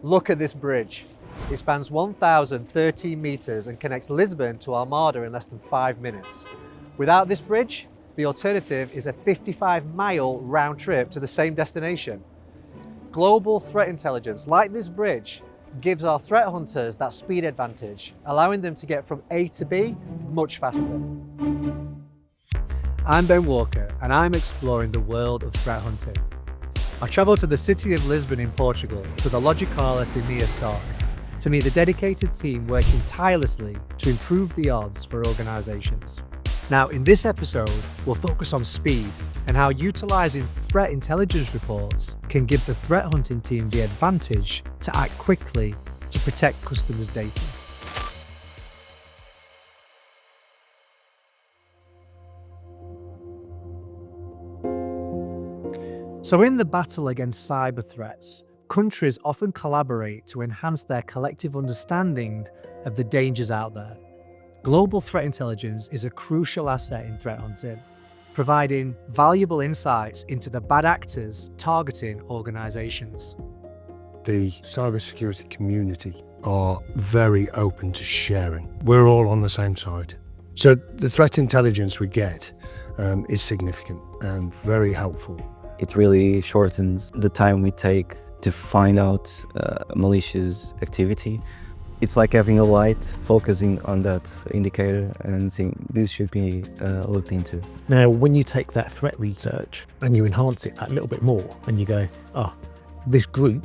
Look at this bridge. It spans 1,013 meters and connects Lisbon to Almada in less than 5 minutes. Without this bridge, the alternative is a 55-mile round trip to the same destination. Global threat intelligence like this bridge gives our threat hunters that speed advantage, allowing them to get from A to B much faster. I'm Ben Walker, and I'm exploring the world of threat hunting. I travelled to the city of Lisbon in Portugal to the Logicalis EMEA SOC to meet the dedicated team working tirelessly to improve the odds for organisations. Now, in this episode, we'll focus on speed and how utilising threat intelligence reports can give the threat hunting team the advantage to act quickly to protect customers' data. So in the battle against cyber threats, countries often collaborate to enhance their collective understanding of the dangers out there. Global threat intelligence is a crucial asset in threat hunting, providing valuable insights into the bad actors targeting organisations. The cybersecurity community are very open to sharing. We're all on the same side. So the threat intelligence we get is significant and very helpful. It really shortens the time we take to find out malicious activity. It's like having a light focusing on that indicator and saying this should be looked into. Now, when you take that threat research and you enhance it that little bit more and you go, this group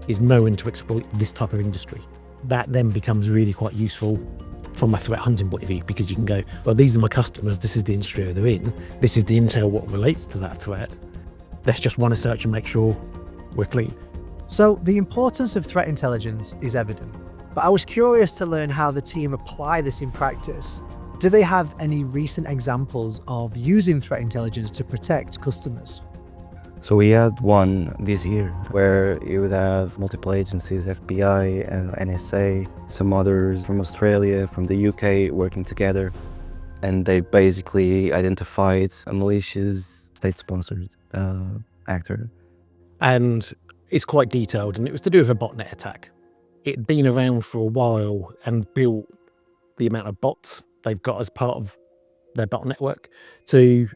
is known to exploit this type of industry, that then becomes really quite useful from a threat hunting point of view, because you can go, well, these are my customers, this is the industry they're in, this is the intel what relates to that threat. Let's just run a search and make sure we're clean. So the importance of threat intelligence is evident, but I was curious to learn how the team apply this in practice. Do they have any recent examples of using threat intelligence to protect customers? So we had one this year where you would have multiple agencies, FBI and NSA, some others from Australia, from the UK working together, and they basically identified a malicious state-sponsored actor. And it's quite detailed, and it was to do with a botnet attack. It'd been around for a while and built the amount of bots they've got as part of their bot network. So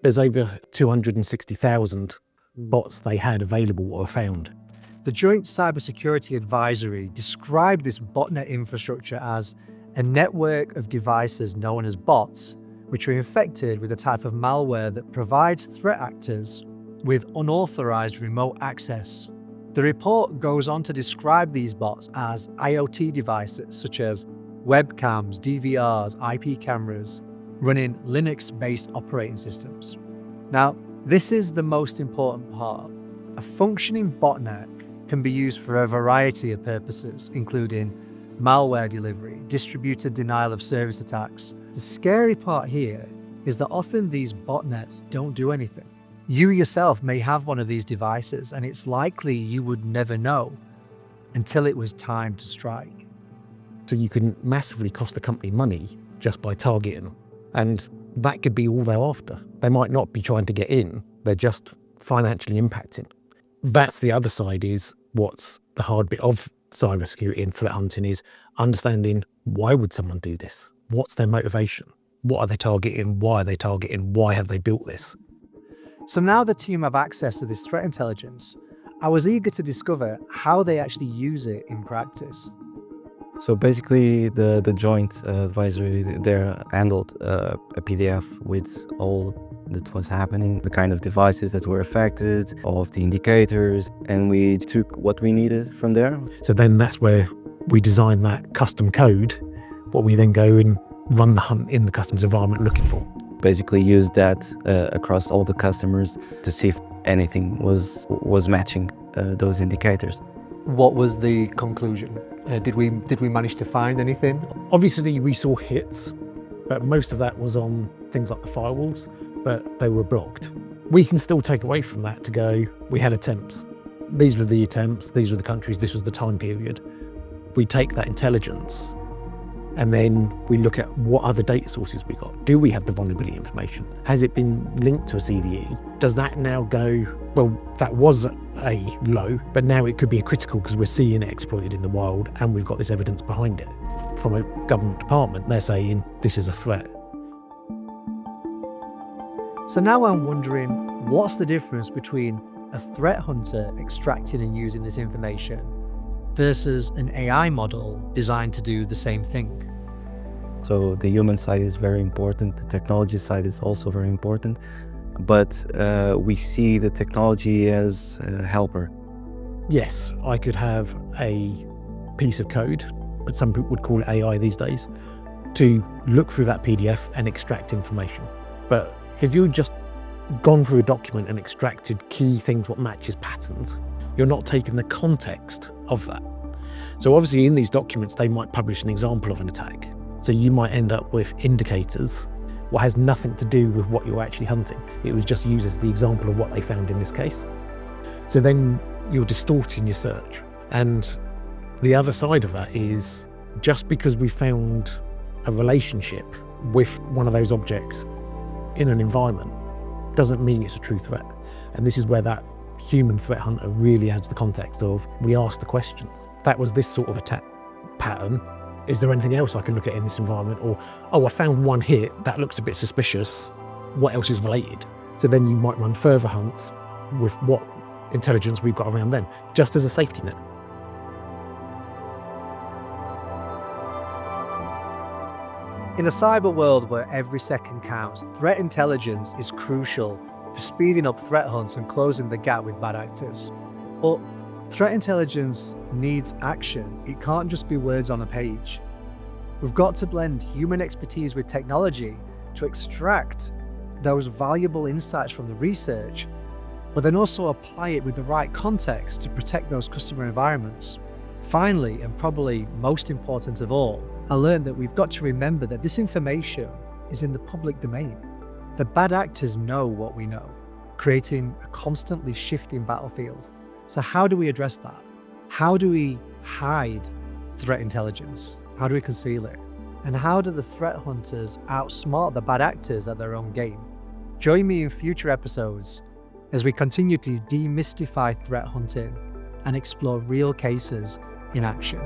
there's over 260,000 bots they had available or found. The Joint Cybersecurity Advisory described this botnet infrastructure as a network of devices known as bots, which are infected with a type of malware that provides threat actors with unauthorized remote access. The report goes on to describe these bots as IoT devices such as webcams, DVRs, IP cameras, running Linux-based operating systems. Now, this is the most important part. A functioning botnet can be used for a variety of purposes, including malware delivery, distributed denial of service attacks. The scary part here is that often these botnets don't do anything. You yourself may have one of these devices, and it's likely you would never know until it was time to strike. So you can massively cost the company money just by targeting, and that could be all they're after. They might not be trying to get in, they're just financially impacting. That's the other side, is what's the hard bit of cybersecurity and threat hunting, is understanding why would someone do this? What's their motivation? What are they targeting? Why are they targeting? Why have they built this? So now the team have access to this threat intelligence. I was eager to discover how they actually use it in practice. So basically the joint advisory there handled a PDF with all that was happening, the kind of devices that were affected, all of the indicators, and we took what we needed from there. So then that's where we design that custom code, what we then go and run the hunt in the customer's environment looking for. Basically used that across all the customers to see if anything was matching those indicators. What was the conclusion? Did we manage to find anything? Obviously we saw hits, but most of that was on things like the firewalls, but they were blocked. We can still take away from that to go, we had attempts. These were the attempts, these were the countries, this was the time period. We take that intelligence And then we look at what other data sources we got. Do we have the vulnerability information? Has it been linked to a CVE? Does that now go, well, that was a low, but now it could be a critical because we're seeing it exploited in the wild and we've got this evidence behind it. From a government department, they're saying this is a threat. So now I'm wondering, what's the difference between a threat hunter extracting and using this information versus an AI model designed to do the same thing? So the human side is very important. The technology side is also very important. But we see the technology as a helper. Yes, I could have a piece of code, but some people would call it AI these days, to look through that PDF and extract information. But if you've just gone through a document and extracted key things, what matches patterns, you're not taking the context of that. So obviously in these documents, they might publish an example of an attack. So you might end up with indicators, what has nothing to do with what you're actually hunting. It was just used as the example of what they found in this case. So then you're distorting your search. And the other side of that is, just because we found a relationship with one of those objects in an environment doesn't mean it's a true threat. And this is where that human threat hunter really adds the context of, we ask the questions. That was this sort of attack pattern. Is there anything else I can look at in this environment? Or, oh, I found one hit, that looks a bit suspicious. What else is related? So then you might run further hunts with what intelligence we've got around them, just as a safety net. In a cyber world where every second counts, threat intelligence is crucial for speeding up threat hunts and closing the gap with bad actors. But threat intelligence needs action. It can't just be words on a page. We've got to blend human expertise with technology to extract those valuable insights from the research, but then also apply it with the right context to protect those customer environments. Finally, and probably most important of all, I learned that we've got to remember that this information is in the public domain. The bad actors know what we know, creating a constantly shifting battlefield. So how do we address that? How do we hide threat intelligence? How do we conceal it? And how do the threat hunters outsmart the bad actors at their own game? Join me in future episodes as we continue to demystify threat hunting and explore real cases in action.